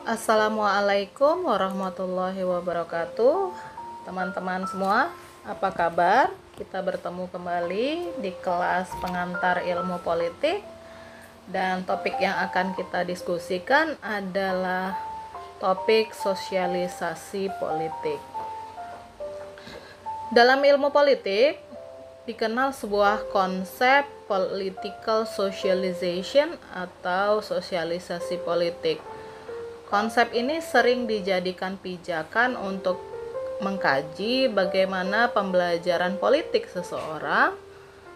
Assalamualaikum warahmatullahi wabarakatuh. Teman-teman semua, apa kabar? Kita bertemu kembali di kelas pengantar ilmu politik. Dan topik yang akan kita diskusikan adalah topik sosialisasi politik. Dalam ilmu politik dikenal sebuah konsep political socialization atau sosialisasi politik. Konsep ini sering dijadikan pijakan untuk mengkaji bagaimana pembelajaran politik seseorang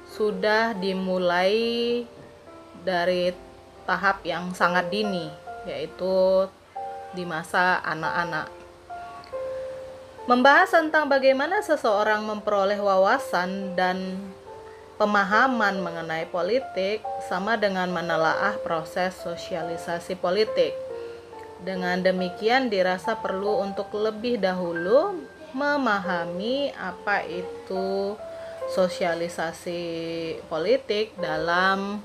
sudah dimulai dari tahap yang sangat dini, yaitu di masa anak-anak. Membahas tentang bagaimana seseorang memperoleh wawasan dan pemahaman mengenai politik sama dengan menelaah proses sosialisasi politik. Dengan demikian dirasa perlu untuk lebih dahulu memahami apa itu sosialisasi politik dalam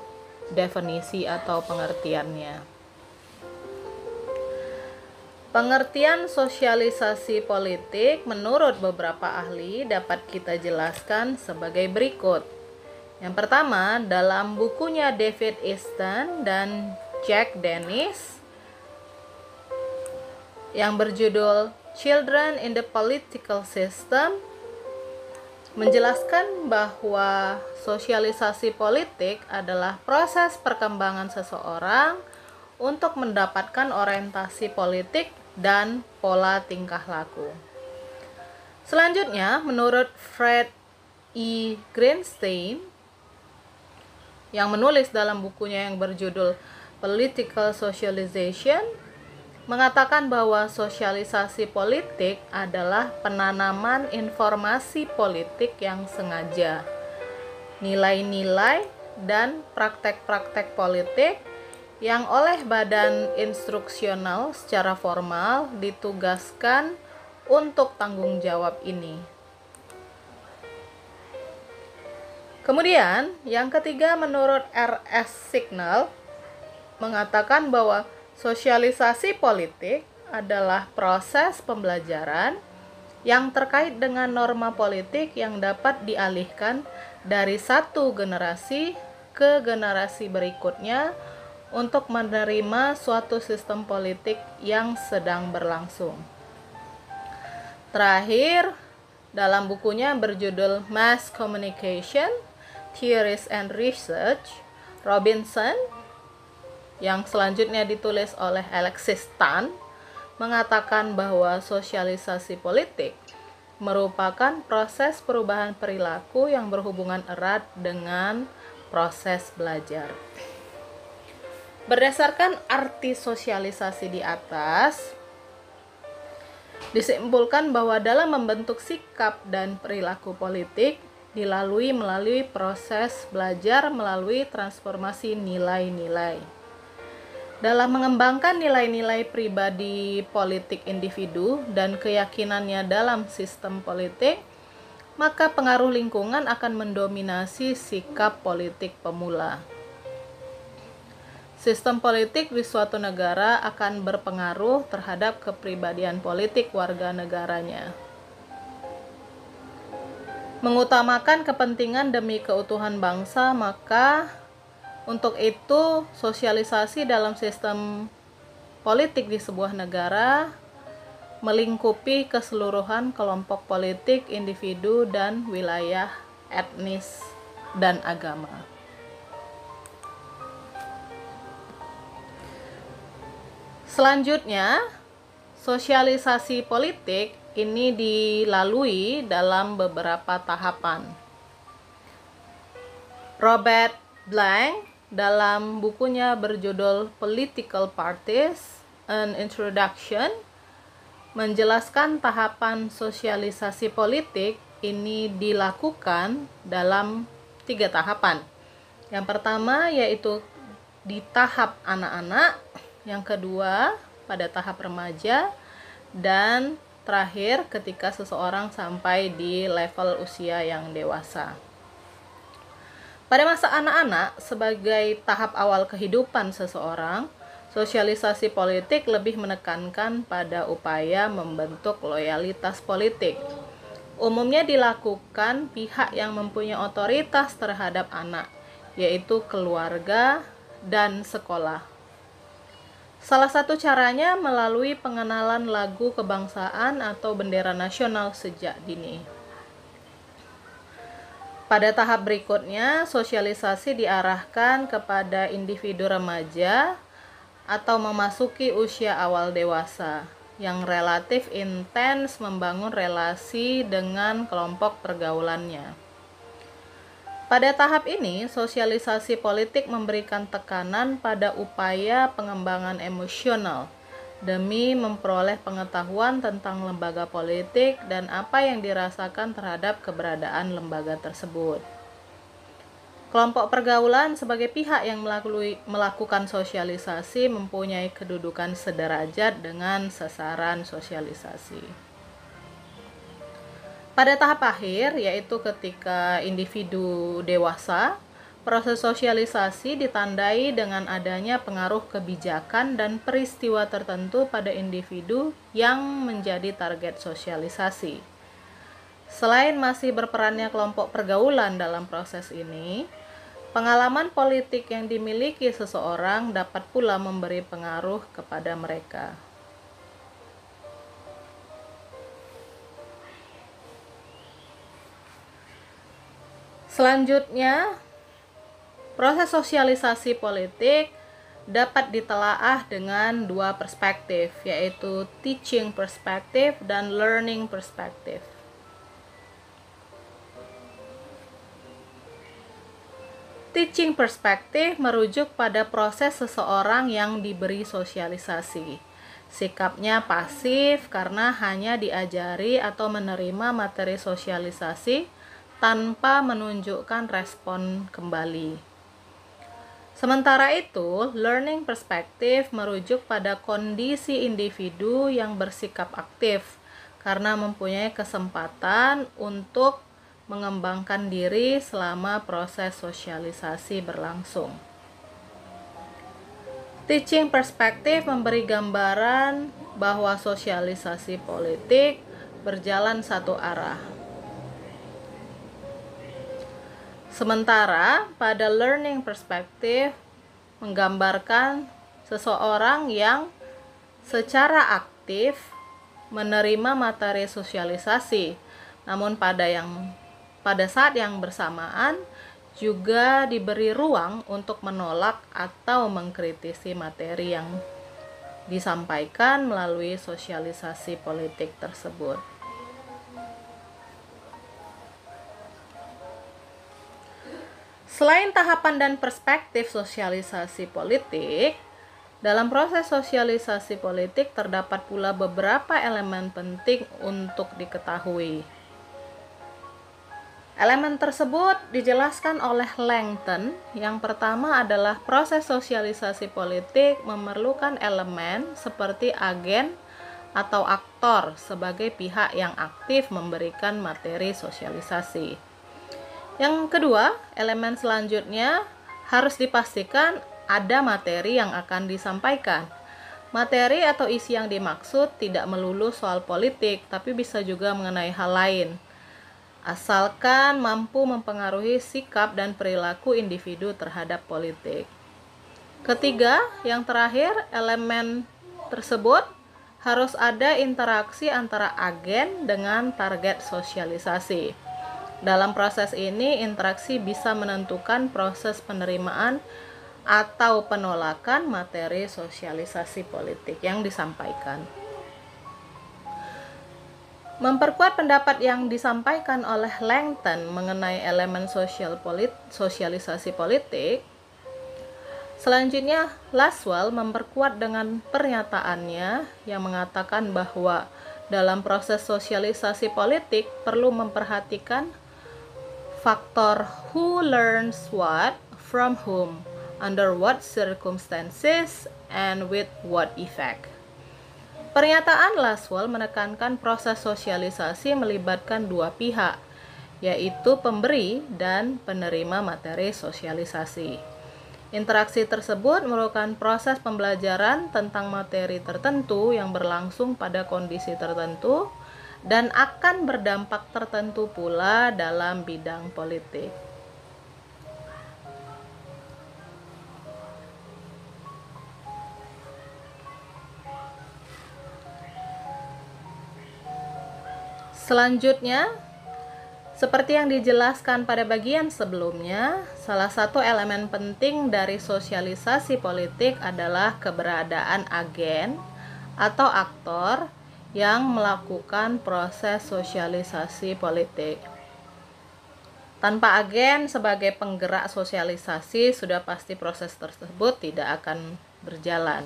definisi atau pengertiannya. Pengertian sosialisasi politik menurut beberapa ahli dapat kita jelaskan sebagai berikut. Yang pertama, dalam bukunya David Easton dan Jack Dennis yang berjudul Children in the Political System, menjelaskan bahwa sosialisasi politik adalah proses perkembangan seseorang untuk mendapatkan orientasi politik dan pola tingkah laku. Selanjutnya, menurut Fred E. Greenstein yang menulis dalam bukunya yang berjudul Political Socialization, mengatakan bahwa sosialisasi politik adalah penanaman informasi politik yang sengaja, nilai-nilai dan praktek-praktek politik yang oleh badan instruksional secara formal ditugaskan untuk tanggung jawab ini. Kemudian, yang ketiga menurut R.S. Signal mengatakan bahwa sosialisasi politik adalah proses pembelajaran yang terkait dengan norma politik yang dapat dialihkan dari satu generasi ke generasi berikutnya untuk menerima suatu sistem politik yang sedang berlangsung. Terakhir, dalam bukunya berjudul Mass Communication, Theories and Research, Robinson yang selanjutnya ditulis oleh Alexis Tan mengatakan bahwa sosialisasi politik merupakan proses perubahan perilaku yang berhubungan erat dengan proses belajar. Berdasarkan arti sosialisasi di atas, disimpulkan bahwa dalam membentuk sikap dan perilaku politik melalui proses belajar melalui transformasi nilai-nilai. Dalam mengembangkan nilai-nilai pribadi politik individu dan keyakinannya dalam sistem politik, maka pengaruh lingkungan akan mendominasi sikap politik pemula. Sistem politik di suatu negara akan berpengaruh terhadap kepribadian politik warga negaranya. Mengutamakan kepentingan demi keutuhan bangsa, maka untuk itu, sosialisasi dalam sistem politik di sebuah negara melingkupi keseluruhan kelompok politik, individu, dan wilayah etnis dan agama. Selanjutnya, sosialisasi politik ini dilalui dalam beberapa tahapan. Robert Blank dalam bukunya berjudul Political Parties, An Introduction, menjelaskan tahapan sosialisasi politik ini dilakukan dalam 3 tahapan. Yang pertama yaitu di tahap anak-anak, yang kedua pada tahap remaja, dan terakhir ketika seseorang sampai di level usia yang dewasa. Pada masa anak-anak, sebagai tahap awal kehidupan seseorang, Sosialisasi politik lebih menekankan pada upaya membentuk loyalitas politik. Umumnya dilakukan pihak yang mempunyai otoritas terhadap anak, yaitu keluarga dan sekolah. Salah satu caranya melalui pengenalan lagu kebangsaan atau bendera nasional sejak dini. Pada tahap berikutnya, sosialisasi diarahkan kepada individu remaja atau memasuki usia awal dewasa yang relatif intens membangun relasi dengan kelompok pergaulannya. Pada tahap ini, sosialisasi politik memberikan tekanan pada upaya pengembangan emosional demi memperoleh pengetahuan tentang lembaga politik dan apa yang dirasakan terhadap keberadaan lembaga tersebut. Kelompok pergaulan sebagai pihak yang melakukan sosialisasi mempunyai kedudukan sederajat dengan sasaran sosialisasi. Pada tahap akhir, yaitu ketika individu dewasa, proses sosialisasi ditandai dengan adanya pengaruh kebijakan dan peristiwa tertentu pada individu yang menjadi target sosialisasi. Selain masih berperannya kelompok pergaulan dalam proses ini, pengalaman politik yang dimiliki seseorang dapat pula memberi pengaruh kepada mereka. Selanjutnya, proses sosialisasi politik dapat ditelaah dengan dua perspektif, yaitu teaching perspective dan learning perspective. Teaching perspective merujuk pada proses seseorang yang diberi sosialisasi. Sikapnya pasif karena hanya diajari atau menerima materi sosialisasi tanpa menunjukkan respon kembali. Sementara itu, learning perspective merujuk pada kondisi individu yang bersikap aktif karena mempunyai kesempatan untuk mengembangkan diri selama proses sosialisasi berlangsung. Teaching perspective memberi gambaran bahwa sosialisasi politik berjalan satu arah. Sementara pada learning perspective menggambarkan seseorang yang secara aktif menerima materi sosialisasi, namun pada saat yang bersamaan juga diberi ruang untuk menolak atau mengkritisi materi yang disampaikan melalui sosialisasi politik tersebut. Selain tahapan dan perspektif sosialisasi politik, dalam proses sosialisasi politik terdapat pula beberapa elemen penting untuk diketahui. Elemen tersebut dijelaskan oleh Langton. Yang pertama adalah proses sosialisasi politik memerlukan elemen seperti agen atau aktor sebagai pihak yang aktif memberikan materi sosialisasi. Yang kedua, elemen selanjutnya harus dipastikan ada materi yang akan disampaikan. Materi atau isi yang dimaksud tidak melulu soal politik, tapi bisa juga mengenai hal lain, asalkan mampu mempengaruhi sikap dan perilaku individu terhadap politik. Ketiga, yang terakhir, elemen tersebut harus ada interaksi antara agen dengan target sosialisasi. Dalam proses ini, interaksi bisa menentukan proses penerimaan atau penolakan materi sosialisasi politik yang disampaikan. Memperkuat pendapat yang disampaikan oleh Langton mengenai elemen sosialisasi politik, selanjutnya Lasswell memperkuat dengan pernyataannya yang mengatakan bahwa dalam proses sosialisasi politik perlu memperhatikan faktor who learns what, from whom, under what circumstances, and with what effect. Pernyataan Lasswell menekankan proses sosialisasi melibatkan dua pihak, yaitu pemberi dan penerima materi sosialisasi. Interaksi tersebut merupakan proses pembelajaran tentang materi tertentu yang berlangsung pada kondisi tertentu dan akan berdampak tertentu pula dalam bidang politik. Selanjutnya, seperti yang dijelaskan pada bagian sebelumnya, salah satu elemen penting dari sosialisasi politik adalah keberadaan agen atau aktor yang melakukan proses sosialisasi politik. Tanpa agen sebagai penggerak sosialisasi, sudah pasti proses tersebut tidak akan berjalan.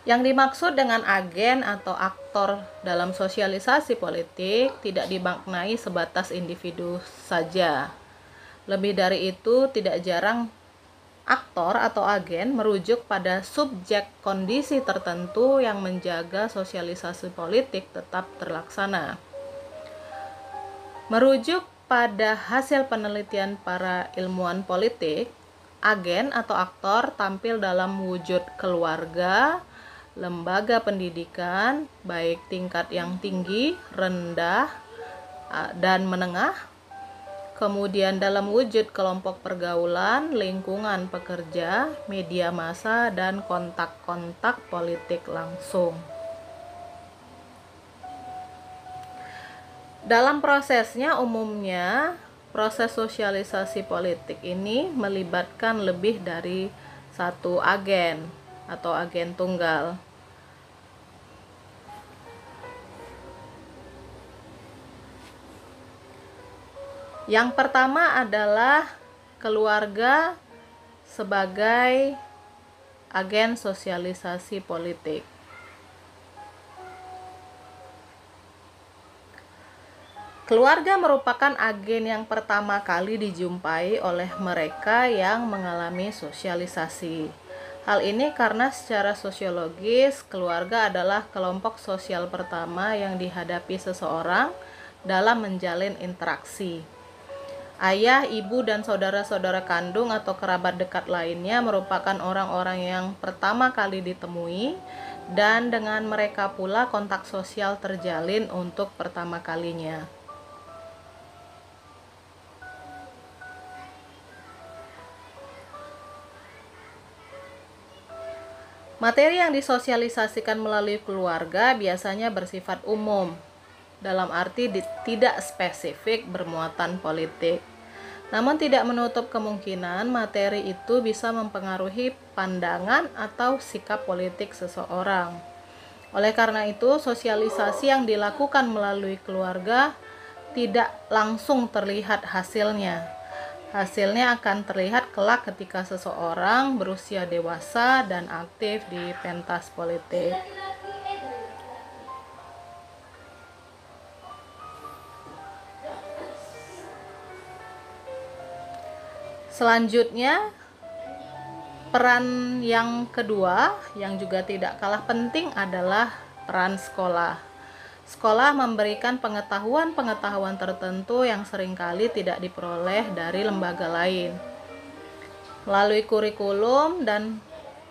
Yang dimaksud dengan agen atau aktor dalam sosialisasi politik tidak dimaknai sebatas individu saja. Lebih dari itu, tidak jarang aktor atau agen merujuk pada subjek kondisi tertentu yang menjaga sosialisasi politik tetap terlaksana. Merujuk pada hasil penelitian para ilmuwan politik, agen atau aktor tampil dalam wujud keluarga, lembaga pendidikan, baik tingkat yang tinggi, rendah, dan menengah, kemudian dalam wujud kelompok pergaulan, lingkungan pekerja, media massa, dan kontak-kontak politik langsung. Dalam prosesnya, umumnya proses sosialisasi politik ini melibatkan lebih dari satu agen atau agen tunggal. Yang pertama adalah keluarga sebagai agen sosialisasi politik. Keluarga merupakan agen yang pertama kali dijumpai oleh mereka yang mengalami sosialisasi. Hal ini karena secara sosiologis, keluarga adalah kelompok sosial pertama yang dihadapi seseorang dalam menjalin interaksi. Ayah, ibu, dan saudara-saudara kandung atau kerabat dekat lainnya merupakan orang-orang yang pertama kali ditemui, dan dengan mereka pula kontak sosial terjalin untuk pertama kalinya. Materi yang disosialisasikan melalui keluarga biasanya bersifat umum, dalam arti tidak spesifik bermuatan politik. Namun tidak menutup kemungkinan materi itu bisa mempengaruhi pandangan atau sikap politik seseorang. Oleh karena itu, sosialisasi yang dilakukan melalui keluarga tidak langsung terlihat hasilnya. Hasilnya akan terlihat kelak ketika seseorang berusia dewasa dan aktif di pentas politik. Selanjutnya, peran yang kedua yang juga tidak kalah penting adalah peran sekolah. Sekolah memberikan pengetahuan-pengetahuan tertentu yang seringkali tidak diperoleh dari lembaga lain. Melalui kurikulum dan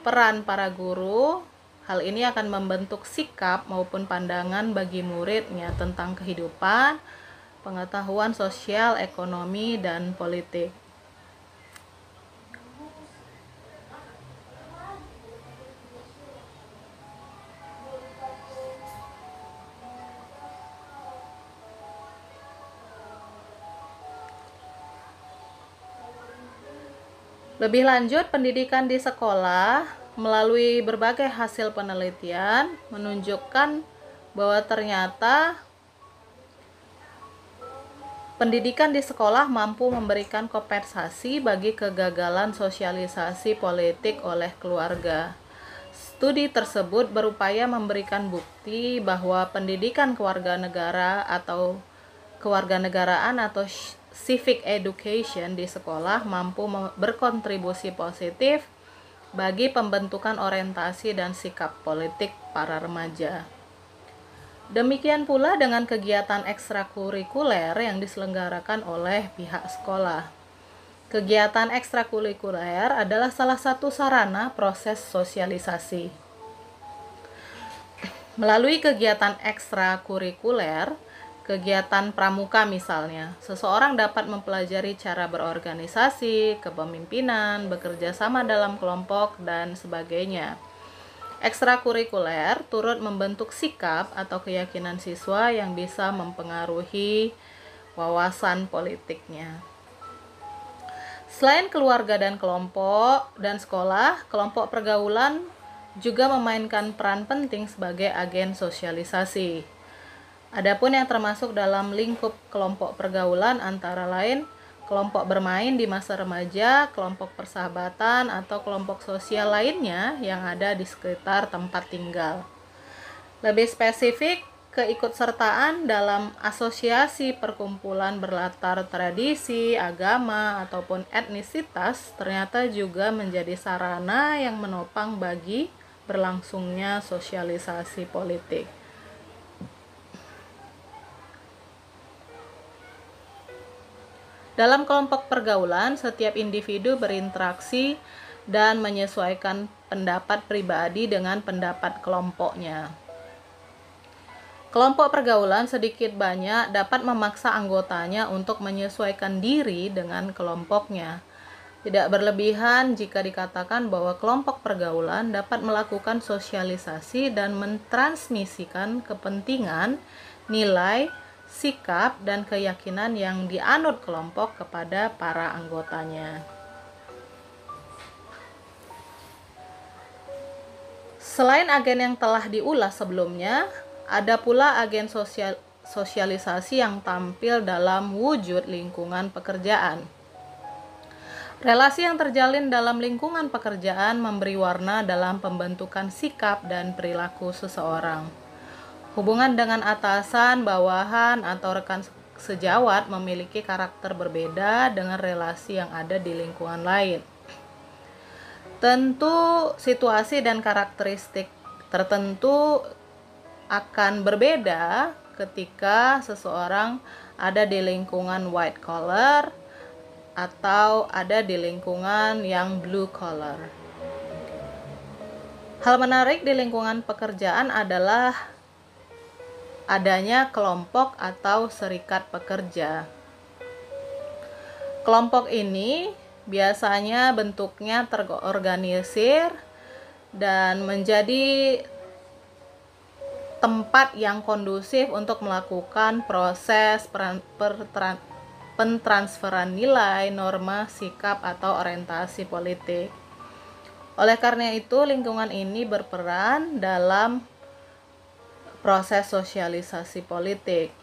peran para guru, hal ini akan membentuk sikap maupun pandangan bagi muridnya tentang kehidupan, pengetahuan sosial, ekonomi, dan politik. Lebih lanjut, pendidikan di sekolah melalui berbagai hasil penelitian menunjukkan bahwa ternyata pendidikan di sekolah mampu memberikan kompensasi bagi kegagalan sosialisasi politik oleh keluarga. Studi tersebut berupaya memberikan bukti bahwa pendidikan kewarganegaraan atau civic education di sekolah mampu berkontribusi positif bagi pembentukan orientasi dan sikap politik para remaja. Demikian pula dengan kegiatan ekstrakurikuler yang diselenggarakan oleh pihak sekolah. Kegiatan ekstrakurikuler adalah salah satu sarana proses sosialisasi. Melalui kegiatan ekstrakurikuler, kegiatan pramuka misalnya, seseorang dapat mempelajari cara berorganisasi, kepemimpinan, bekerja sama dalam kelompok, dan sebagainya. Ekstrakurikuler turut membentuk sikap atau keyakinan siswa yang bisa mempengaruhi wawasan politiknya. Selain keluarga dan kelompok dan sekolah, kelompok pergaulan juga memainkan peran penting sebagai agen sosialisasi. Adapun yang termasuk dalam lingkup kelompok pergaulan antara lain kelompok bermain di masa remaja, kelompok persahabatan, atau kelompok sosial lainnya yang ada di sekitar tempat tinggal. Lebih spesifik, keikutsertaan dalam asosiasi perkumpulan berlatar tradisi, agama, ataupun etnisitas ternyata juga menjadi sarana yang menopang bagi berlangsungnya sosialisasi politik. Dalam kelompok pergaulan, setiap individu berinteraksi dan menyesuaikan pendapat pribadi dengan pendapat kelompoknya. Kelompok pergaulan sedikit banyak dapat memaksa anggotanya untuk menyesuaikan diri dengan kelompoknya. Tidak berlebihan jika dikatakan bahwa kelompok pergaulan dapat melakukan sosialisasi dan mentransmisikan kepentingan, nilai, sikap, dan keyakinan yang dianut kelompok kepada para anggotanya. Selain agen yang telah diulas sebelumnya, ada pula agen sosialisasi yang tampil dalam wujud lingkungan pekerjaan. Relasi yang terjalin dalam lingkungan pekerjaan memberi warna dalam pembentukan sikap dan perilaku seseorang. Hubungan dengan atasan, bawahan, atau rekan sejawat memiliki karakter berbeda dengan relasi yang ada di lingkungan lain. Tentu situasi dan karakteristik tertentu akan berbeda ketika seseorang ada di lingkungan white collar atau ada di lingkungan yang blue collar. Hal menarik di lingkungan pekerjaan adalah adanya kelompok atau serikat pekerja. Kelompok ini biasanya bentuknya terorganisir dan menjadi tempat yang kondusif untuk melakukan proses pentransferan nilai, norma, sikap, atau orientasi politik. Oleh karena itu, lingkungan ini berperan dalam proses sosialisasi politik.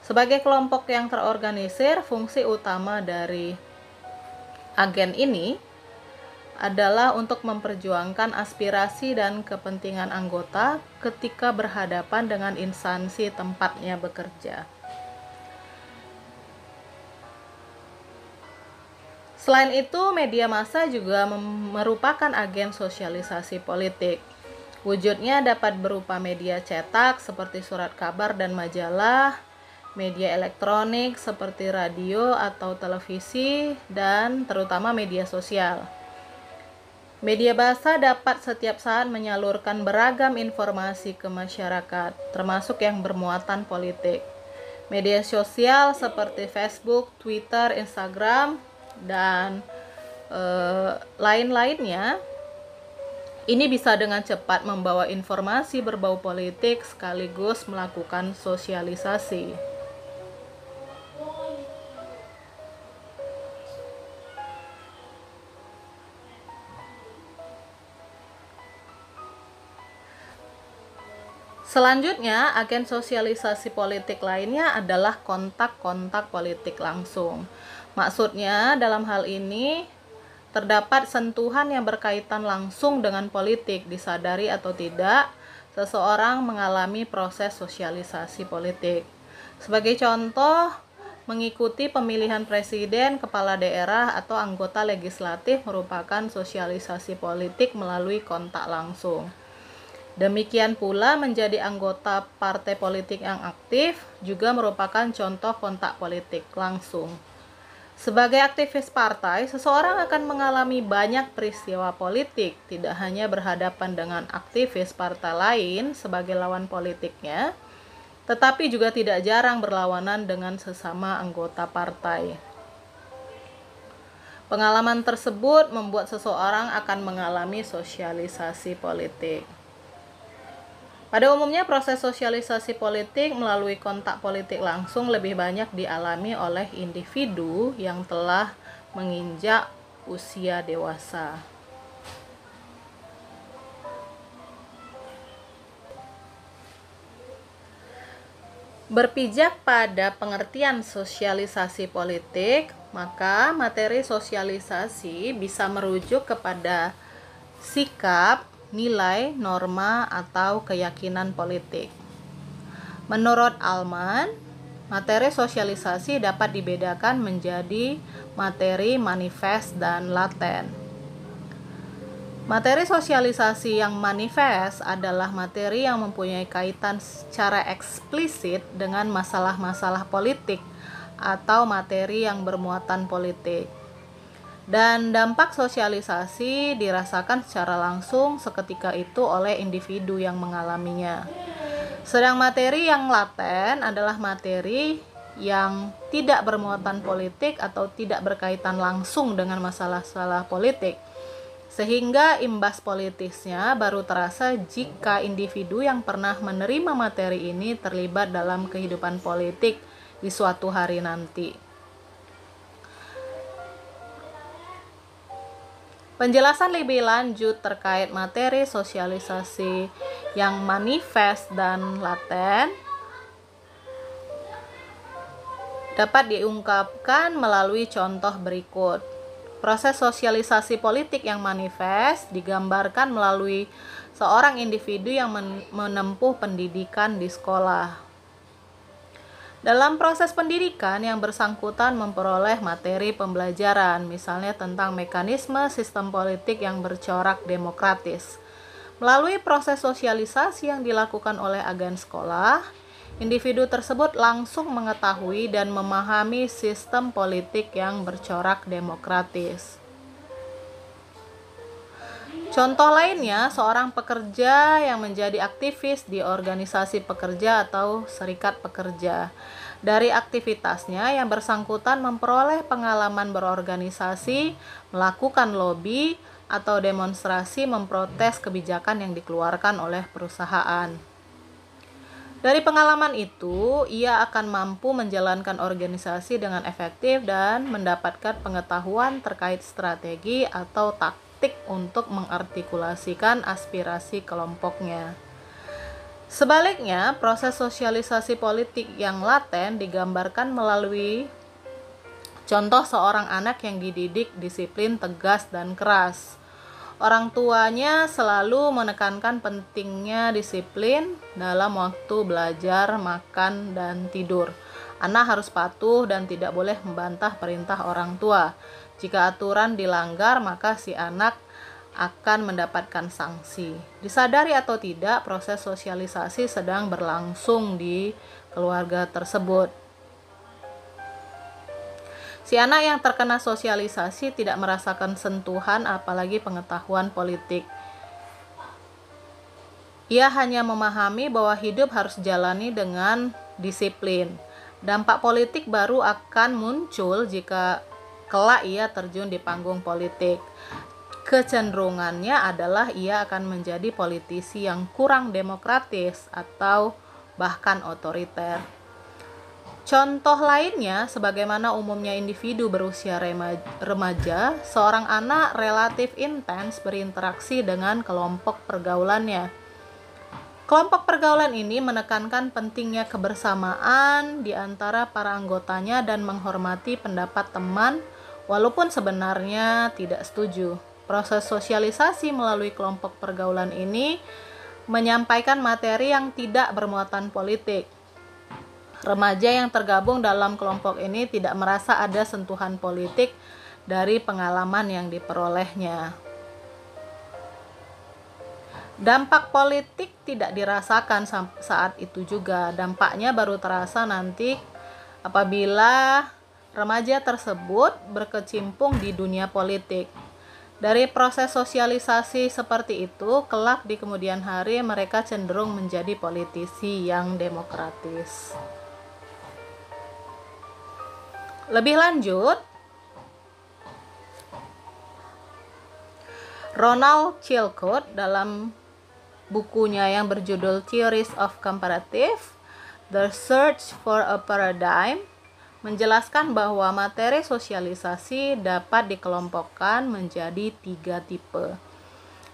Sebagai kelompok yang terorganisir, fungsi utama dari agen ini adalah untuk memperjuangkan aspirasi dan kepentingan anggota ketika berhadapan dengan instansi tempatnya bekerja. Selain itu, media massa juga merupakan agen sosialisasi politik. Wujudnya dapat berupa media cetak seperti surat kabar dan majalah, media elektronik seperti radio atau televisi, dan terutama media sosial. Media basa dapat setiap saat menyalurkan beragam informasi ke masyarakat, termasuk yang bermuatan politik. Media sosial seperti Facebook, Twitter, Instagram, dan lain-lainnya ini bisa dengan cepat membawa informasi berbau politik sekaligus melakukan sosialisasi. Selanjutnya, agen sosialisasi politik lainnya adalah kontak-kontak politik langsung. Maksudnya, dalam hal ini terdapat sentuhan yang berkaitan langsung dengan politik, disadari atau tidak, seseorang mengalami proses sosialisasi politik. Sebagai contoh, mengikuti pemilihan presiden, kepala daerah, atau anggota legislatif merupakan sosialisasi politik melalui kontak langsung. Demikian pula menjadi anggota partai politik yang aktif juga merupakan contoh kontak politik langsung. Sebagai aktivis partai, seseorang akan mengalami banyak peristiwa politik, tidak hanya berhadapan dengan aktivis partai lain sebagai lawan politiknya, tetapi juga tidak jarang berlawanan dengan sesama anggota partai. Pengalaman tersebut membuat seseorang akan mengalami sosialisasi politik. Pada umumnya, proses sosialisasi politik melalui kontak politik langsung lebih banyak dialami oleh individu yang telah menginjak usia dewasa. Berpijak pada pengertian sosialisasi politik, maka materi sosialisasi bisa merujuk kepada sikap, nilai, norma, atau keyakinan politik. Menurut Alman, materi sosialisasi dapat dibedakan menjadi materi manifest dan laten. Materi sosialisasi yang manifest adalah materi yang mempunyai kaitan secara eksplisit dengan masalah-masalah politik atau materi yang bermuatan politik. Dan dampak sosialisasi dirasakan secara langsung seketika itu oleh individu yang mengalaminya. Sedang materi yang laten adalah materi yang tidak bermuatan politik atau tidak berkaitan langsung dengan masalah-masalah politik, sehingga imbas politisnya baru terasa jika individu yang pernah menerima materi ini terlibat dalam kehidupan politik di suatu hari nanti. Penjelasan lebih lanjut terkait materi sosialisasi yang manifest dan laten dapat diungkapkan melalui contoh berikut. Proses sosialisasi politik yang manifest digambarkan melalui seorang individu yang menempuh pendidikan di sekolah. Dalam proses pendidikan, yang bersangkutan memperoleh materi pembelajaran, misalnya tentang mekanisme sistem politik yang bercorak demokratis. Melalui proses sosialisasi yang dilakukan oleh agen sekolah, individu tersebut langsung mengetahui dan memahami sistem politik yang bercorak demokratis. Contoh lainnya, seorang pekerja yang menjadi aktivis di organisasi pekerja atau serikat pekerja. Dari aktivitasnya, yang bersangkutan memperoleh pengalaman berorganisasi, melakukan lobby, atau demonstrasi memprotes kebijakan yang dikeluarkan oleh perusahaan. Dari pengalaman itu, ia akan mampu menjalankan organisasi dengan efektif dan mendapatkan pengetahuan terkait strategi atau taktik untuk mengartikulasikan aspirasi kelompoknya. Sebaliknya, proses sosialisasi politik yang laten digambarkan melalui contoh seorang anak yang dididik disiplin, tegas, dan keras. Orang tuanya selalu menekankan pentingnya disiplin dalam waktu belajar, makan, dan tidur. Anak harus patuh dan tidak boleh membantah perintah orang tua. Jika aturan dilanggar, maka si anak akan mendapatkan sanksi. Disadari atau tidak, proses sosialisasi sedang berlangsung di keluarga tersebut. Si anak yang terkena sosialisasi tidak merasakan sentuhan apalagi pengetahuan politik. Ia hanya memahami bahwa hidup harus jalani dengan disiplin. Dampak politik baru akan muncul jika kelak ia terjun di panggung politik. Kecenderungannya adalah ia akan menjadi politisi yang kurang demokratis atau bahkan otoriter. Contoh lainnya, sebagaimana umumnya individu berusia remaja, seorang anak relatif intens berinteraksi dengan kelompok pergaulannya. Kelompok pergaulan ini menekankan pentingnya kebersamaan di antara para anggotanya dan menghormati pendapat teman, walaupun sebenarnya tidak setuju. Proses sosialisasi melalui kelompok pergaulan ini menyampaikan materi yang tidak bermuatan politik. Remaja yang tergabung dalam kelompok ini tidak merasa ada sentuhan politik dari pengalaman yang diperolehnya. Dampak politik tidak dirasakan saat itu juga. Dampaknya baru terasa nanti apabila remaja tersebut berkecimpung di dunia politik. Dari proses sosialisasi seperti itu, kelak di kemudian hari mereka cenderung menjadi politisi yang demokratis. Lebih lanjut, Ronald Chilcot dalam bukunya yang berjudul Theories of Comparative, The Search for a Paradigm, menjelaskan bahwa materi sosialisasi dapat dikelompokkan menjadi 3 tipe,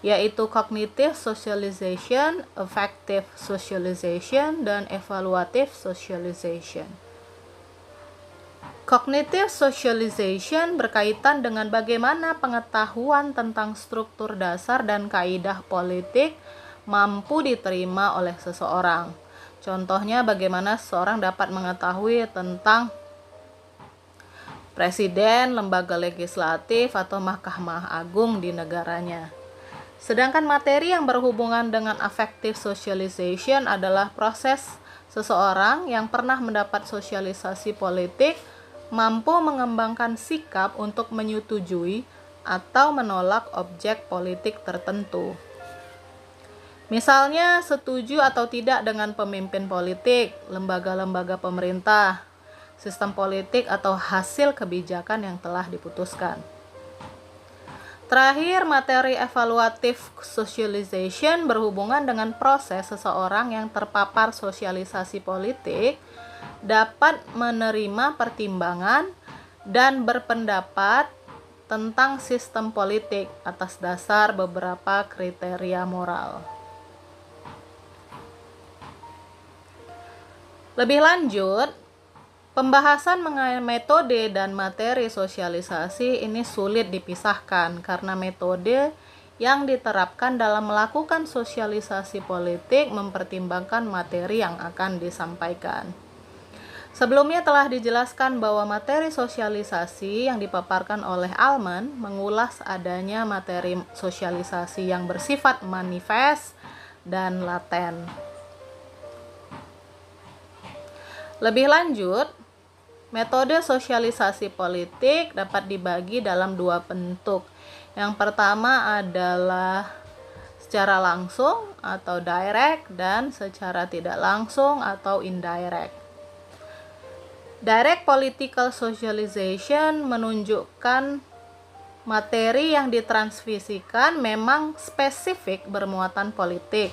yaitu cognitive socialization, affective socialization, dan evaluative socialization. Cognitive socialization berkaitan dengan bagaimana pengetahuan tentang struktur dasar dan kaidah politik mampu diterima oleh seseorang. Contohnya bagaimana seseorang dapat mengetahui tentang presiden, lembaga legislatif, atau mahkamah agung di negaranya. Sedangkan materi yang berhubungan dengan affective socialization adalah proses seseorang yang pernah mendapat sosialisasi politik mampu mengembangkan sikap untuk menyetujui atau menolak objek politik tertentu. Misalnya, setuju atau tidak dengan pemimpin politik, lembaga-lembaga pemerintah, sistem politik, atau hasil kebijakan yang telah diputuskan. Terakhir, materi evaluative socialization berhubungan dengan proses seseorang yang terpapar sosialisasi politik dapat menerima pertimbangan dan berpendapat tentang sistem politik atas dasar beberapa kriteria moral. Lebih lanjut, pembahasan mengenai metode dan materi sosialisasi ini sulit dipisahkan karena metode yang diterapkan dalam melakukan sosialisasi politik mempertimbangkan materi yang akan disampaikan. Sebelumnya telah dijelaskan bahwa materi sosialisasi yang dipaparkan oleh Allman mengulas adanya materi sosialisasi yang bersifat manifest dan laten. Lebih lanjut, metode sosialisasi politik dapat dibagi dalam 2 bentuk. Yang pertama adalah secara langsung atau direct dan secara tidak langsung atau indirect. Direct political socialization menunjukkan materi yang ditransmisikan memang spesifik bermuatan politik.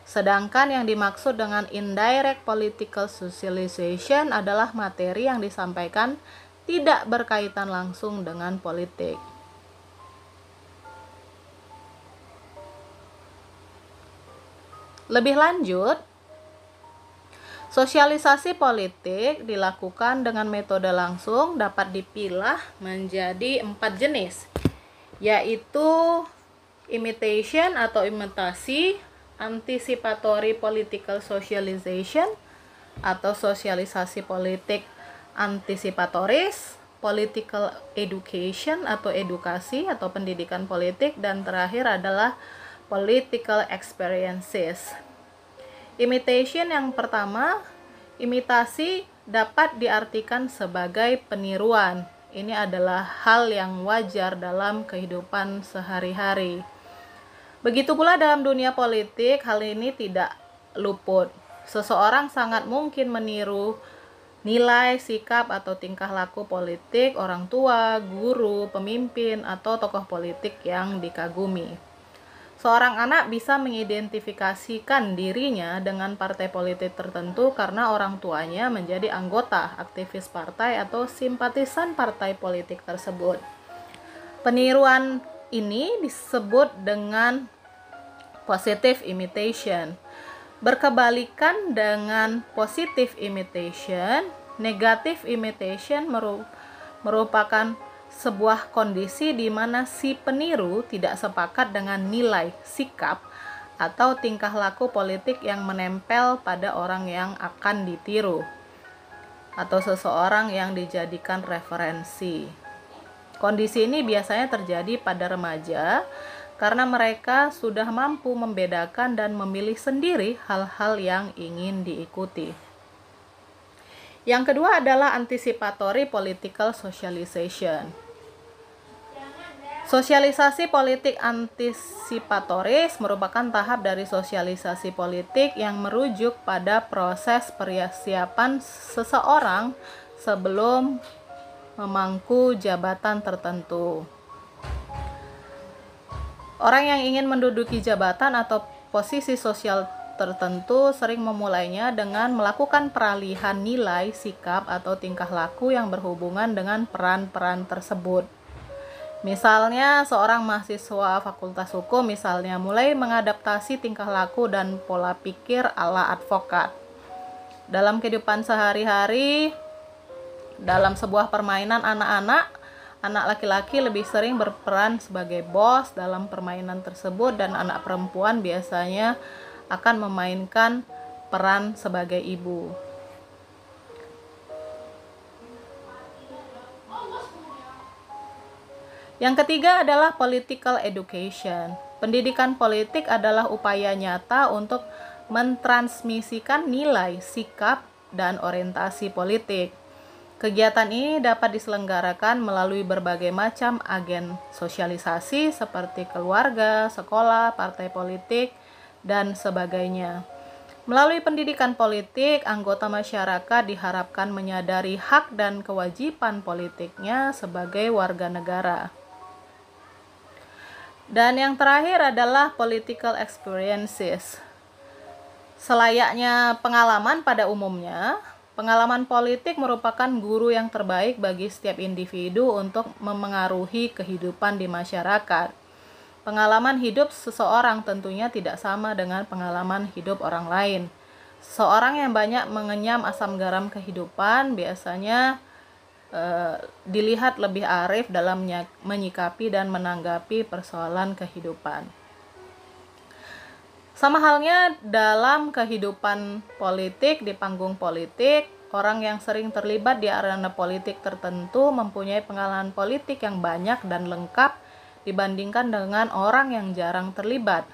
Sedangkan yang dimaksud dengan indirect political socialization adalah materi yang disampaikan tidak berkaitan langsung dengan politik. Lebih lanjut, sosialisasi politik dilakukan dengan metode langsung dapat dipilah menjadi 4 jenis, yaitu imitation atau imitasi, anticipatory political socialization atau sosialisasi politik antisipatoris, political education atau edukasi atau pendidikan politik, dan terakhir adalah political experiences. Imitation yang pertama, imitasi dapat diartikan sebagai peniruan. Ini adalah hal yang wajar dalam kehidupan sehari-hari. Begitu pula dalam dunia politik, hal ini tidak luput. Seseorang sangat mungkin meniru nilai, sikap, atau tingkah laku politik orang tua, guru, pemimpin, atau tokoh politik yang dikagumi. Seorang anak bisa mengidentifikasikan dirinya dengan partai politik tertentu karena orang tuanya menjadi anggota, aktivis partai, atau simpatisan partai politik tersebut. Peniruan ini disebut dengan positive imitation. Berkebalikan dengan positive imitation, negative imitation merupakan sebuah kondisi di mana si peniru tidak sepakat dengan nilai, sikap, atau tingkah laku politik yang menempel pada orang yang akan ditiru atau seseorang yang dijadikan referensi. Kondisi ini biasanya terjadi pada remaja karena mereka sudah mampu membedakan dan memilih sendiri hal-hal yang ingin diikuti. Yang kedua adalah anticipatory political socialization. Sosialisasi politik antisipatoris merupakan tahap dari sosialisasi politik yang merujuk pada proses persiapan seseorang sebelum memangku jabatan tertentu. Orang yang ingin menduduki jabatan atau posisi sosial tertentu sering memulainya dengan melakukan peralihan nilai, sikap, atau tingkah laku yang berhubungan dengan peran-peran tersebut. Misalnya, seorang mahasiswa fakultas hukum misalnya mulai mengadaptasi tingkah laku dan pola pikir ala advokat. Dalam kehidupan sehari-hari, dalam sebuah permainan anak-anak, anak laki-laki lebih sering berperan sebagai bos dalam permainan tersebut dan anak perempuan biasanya akan memainkan peran sebagai ibu. Yang ketiga adalah political education. Pendidikan politik adalah upaya nyata untuk mentransmisikan nilai, sikap, dan orientasi politik. Kegiatan ini dapat diselenggarakan melalui berbagai macam agen sosialisasi seperti keluarga, sekolah, partai politik, dan sebagainya. Melalui pendidikan politik, anggota masyarakat diharapkan menyadari hak dan kewajiban politiknya sebagai warga negara. Dan yang terakhir adalah political experiences. Selayaknya pengalaman pada umumnya, pengalaman politik merupakan guru yang terbaik bagi setiap individu untuk memengaruhi kehidupan di masyarakat. Pengalaman hidup seseorang tentunya tidak sama dengan pengalaman hidup orang lain. Seseorang yang banyak mengenyam asam garam kehidupan biasanya dilihat lebih arif dalam menyikapi dan menanggapi persoalan kehidupan. Sama halnya dalam kehidupan politik, di panggung politik, orang yang sering terlibat di arena politik tertentu mempunyai pengalaman politik yang banyak dan lengkap dibandingkan dengan orang yang jarang terlibat.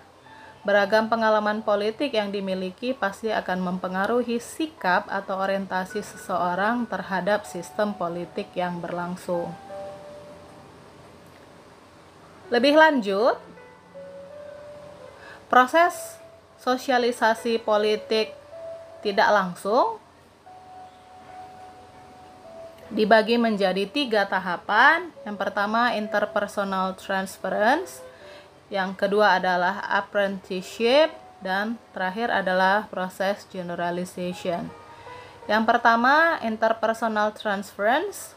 Beragam pengalaman politik yang dimiliki pasti akan mempengaruhi sikap atau orientasi seseorang terhadap sistem politik yang berlangsung. Lebih lanjut, proses sosialisasi politik tidak langsung dibagi menjadi 3 tahapan. Yang pertama, interpersonal transference. Yang kedua adalah apprenticeship. Dan terakhir adalah proses generalization. Yang pertama, interpersonal transference.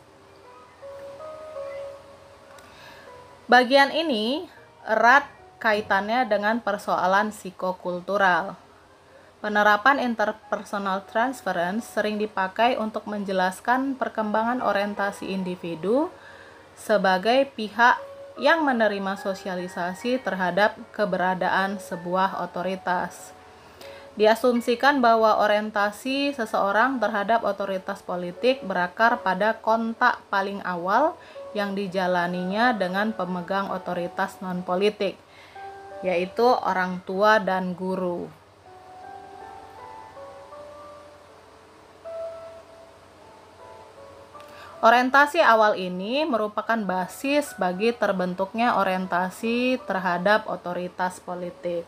Bagian ini erat kaitannya dengan persoalan psikokultural. Penerapan interpersonal transference sering dipakai untuk menjelaskan perkembangan orientasi individu sebagai pihak yang menerima sosialisasi terhadap keberadaan sebuah otoritas. Diasumsikan bahwa orientasi seseorang terhadap otoritas politik berakar pada kontak paling awal yang dijalaninya dengan pemegang otoritas non-politik, yaitu orang tua dan guru. Orientasi awal ini merupakan basis bagi terbentuknya orientasi terhadap otoritas politik.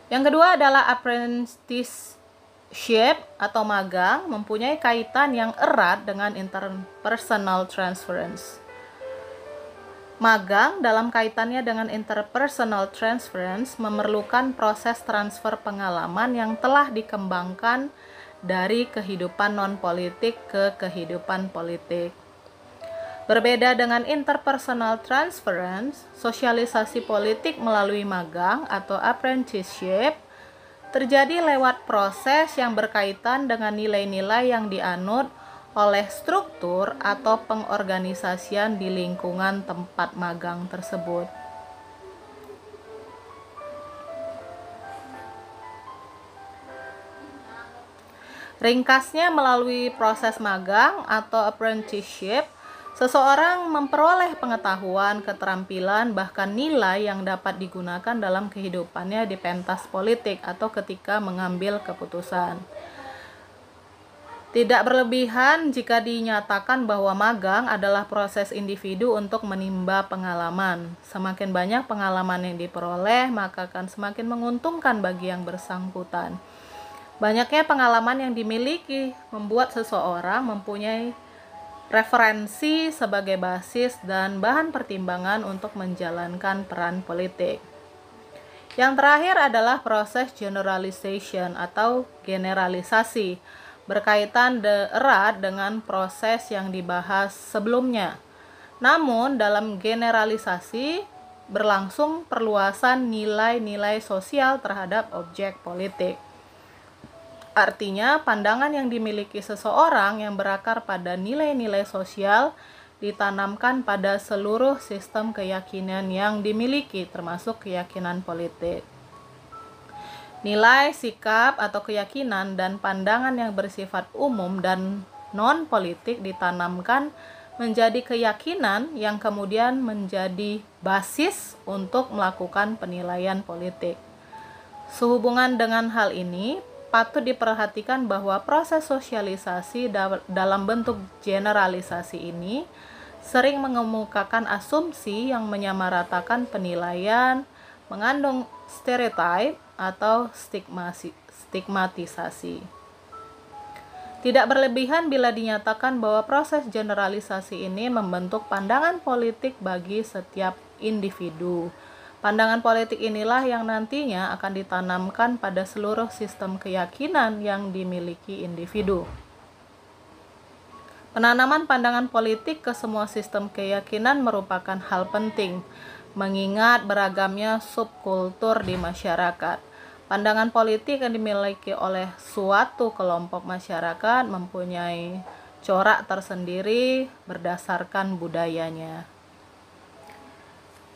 Yang kedua adalah apprenticeship atau magang, mempunyai kaitan yang erat dengan interpersonal transference. Magang dalam kaitannya dengan interpersonal transference memerlukan proses transfer pengalaman yang telah dikembangkan dari kehidupan non-politik ke kehidupan politik. Berbeda dengan interpersonal transference, sosialisasi politik melalui magang atau apprenticeship terjadi lewat proses yang berkaitan dengan nilai-nilai yang dianut oleh struktur atau pengorganisasian di lingkungan tempat magang tersebut. Ringkasnya, melalui proses magang atau apprenticeship, Seseorang memperoleh pengetahuan, keterampilan, bahkan nilai yang dapat digunakan dalam kehidupannya di pentas politik atau ketika mengambil keputusan. Tidak berlebihan jika dinyatakan bahwa magang adalah proses individu untuk menimba pengalaman. Semakin banyak pengalaman yang diperoleh, maka akan semakin menguntungkan bagi yang bersangkutan. Banyaknya pengalaman yang dimiliki membuat seseorang mempunyai referensi sebagai basis dan bahan pertimbangan untuk menjalankan peran politik. Yang terakhir adalah proses generalization atau generalisasi, berkaitan erat dengan proses yang dibahas sebelumnya. Namun, dalam generalisasi berlangsung perluasan nilai-nilai sosial terhadap objek politik. Artinya, pandangan yang dimiliki seseorang yang berakar pada nilai-nilai sosial ditanamkan pada seluruh sistem keyakinan yang dimiliki, termasuk keyakinan politik. Nilai, sikap, atau keyakinan dan pandangan yang bersifat umum dan non-politik ditanamkan menjadi keyakinan yang kemudian menjadi basis untuk melakukan penilaian politik. Sehubungan dengan hal ini, patut diperhatikan bahwa proses sosialisasi dalam bentuk generalisasi ini sering mengemukakan asumsi yang menyamaratakan penilaian, mengandung stereotip atau stigmatisasi. Tidak berlebihan bila dinyatakan bahwa proses generalisasi ini membentuk pandangan politik bagi setiap individu. Pandangan politik inilah yang nantinya akan ditanamkan pada seluruh sistem keyakinan yang dimiliki individu. Penanaman pandangan politik ke semua sistem keyakinan merupakan hal penting, mengingat beragamnya subkultur di masyarakat. Pandangan politik yang dimiliki oleh suatu kelompok masyarakat mempunyai corak tersendiri berdasarkan budayanya.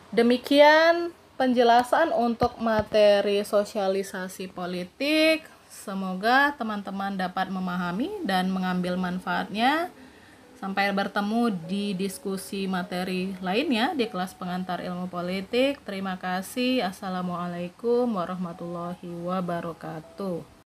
Demikian penjelasan untuk materi sosialisasi politik. Semoga teman-teman dapat memahami dan mengambil manfaatnya. Sampai bertemu di diskusi materi lainnya di kelas pengantar ilmu politik. Terima kasih. Assalamualaikum warahmatullahi wabarakatuh.